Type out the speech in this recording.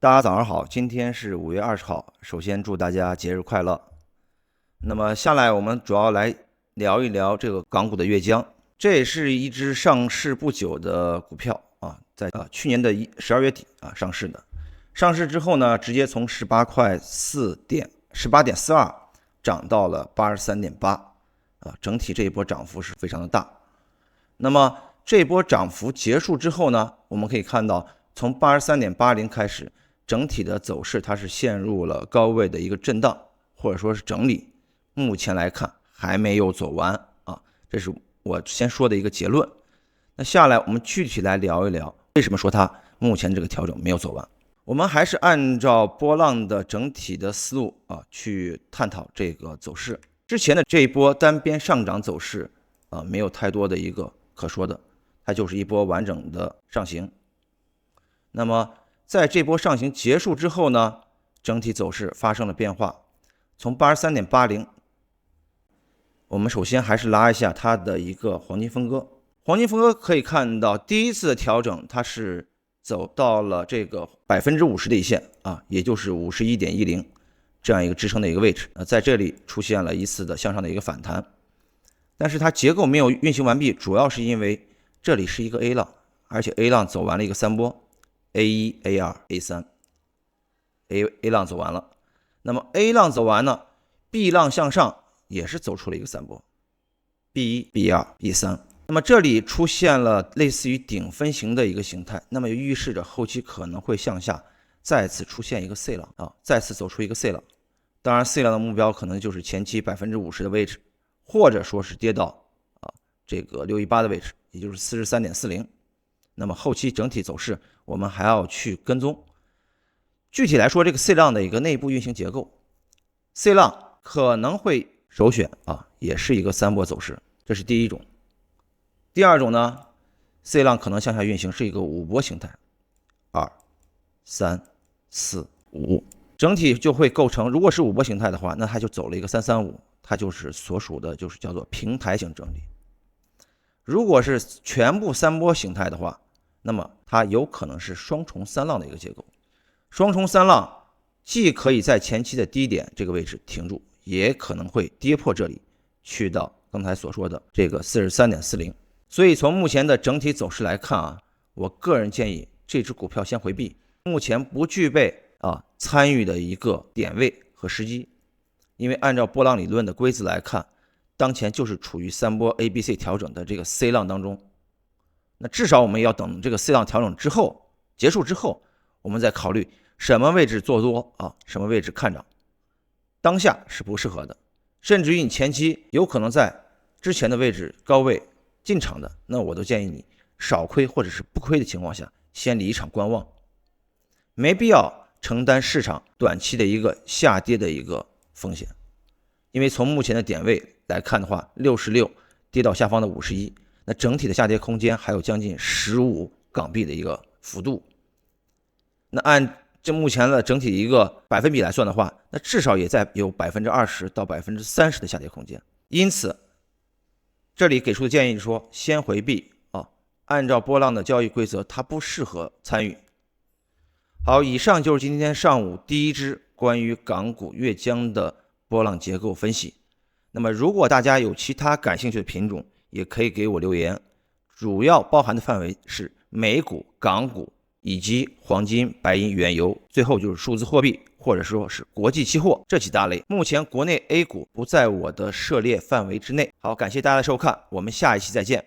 大家早上好，今天是5月20号。首先祝大家节日快乐。那么下来我们主要来聊一聊这个港股的粤江，这也是一只上市不久的股票啊，在去年的12月底上市的。上市之后呢，直接从18.42涨到了83.8啊，整体这一波涨幅是非常的大。那么这一波涨幅结束之后呢，我们可以看到从83.80开始。整体的走势它是陷入了高位的一个震荡，或者说是整理，目前来看还没有走完啊，这是我先说的一个结论。那下来我们具体来聊一聊，为什么说它目前这个调整没有走完。我们还是按照波浪的整体的思路去探讨这个走势。之前的这一波单边上涨走势没有太多的一个可说的，它就是一波完整的上行。那么在这波上行结束之后呢，整体走势发生了变化。从83.80，我们首先还是拉一下它的一个黄金分割。黄金分割可以看到，第一次的调整它是走到了这个50%的一线也就是 51.10 这样一个支撑的一个位置。在这里出现了一次的向上的一个反弹，但是它结构没有运行完毕，主要是因为这里是一个 A 浪，而且 A 浪走完了一个三波。A1、A2、A3，A 浪走完了，那么 A 浪走完了 ，B 浪向上也是走出了一个三波 ，B1、B2、B3。那么这里出现了类似于顶分型的一个形态，那么预示着后期可能会向下再次出现一个 C 浪再次走出一个 C 浪。当然 ，C 浪的目标可能就是前期50%的位置，或者说是跌到这个618的位置，也就是43.40。那么后期整体走势我们还要去跟踪。具体来说，这个 C 浪的一个内部运行结构 ，C 浪可能会首选也是一个三波走势，这是第一种。第二种呢 ，C 浪可能向下运行是一个五波形态，2、3、4、5，整体就会构成，如果是五波形态的话，那它就走了一个335，它就是所属的就是叫做平台型整理。如果是全部三波形态的话，那么它有可能是双重三浪的一个结构。双重三浪既可以在前期的低点这个位置停住，也可能会跌破这里，去到刚才所说的这个 43.40。所以从目前的整体走势来看我个人建议这只股票先回避，目前不具备参与的一个点位和时机。因为按照波浪理论的规则来看，当前就是处于三波 ABC 调整的这个 C 浪当中。那至少我们要等这个 C 浪调整之后结束之后，我们再考虑什么位置做多什么位置看涨。当下是不适合的，甚至于你前期有可能在之前的位置高位进场的，那我都建议你少亏或者是不亏的情况下，先离场观望，没必要承担市场短期的一个下跌的一个风险。因为从目前的点位来看的话，66跌到下方的51。那整体的下跌空间还有将近15港币的一个幅度，那按这目前的整体一个百分比来算的话，那至少也在有20%到30%的下跌空间。因此，这里给出的建议是说，先回避按照波浪的交易规则，它不适合参与。好，以上就是今天上午第一支关于港股粤江的波浪结构分析。那么，如果大家有其他感兴趣的品种，也可以给我留言，主要包含的范围是美股、港股以及黄金、白银、原油，最后就是数字货币或者说是国际期货这几大类。目前国内 A 股不在我的涉猎范围之内。好，感谢大家的收看，我们下一期再见。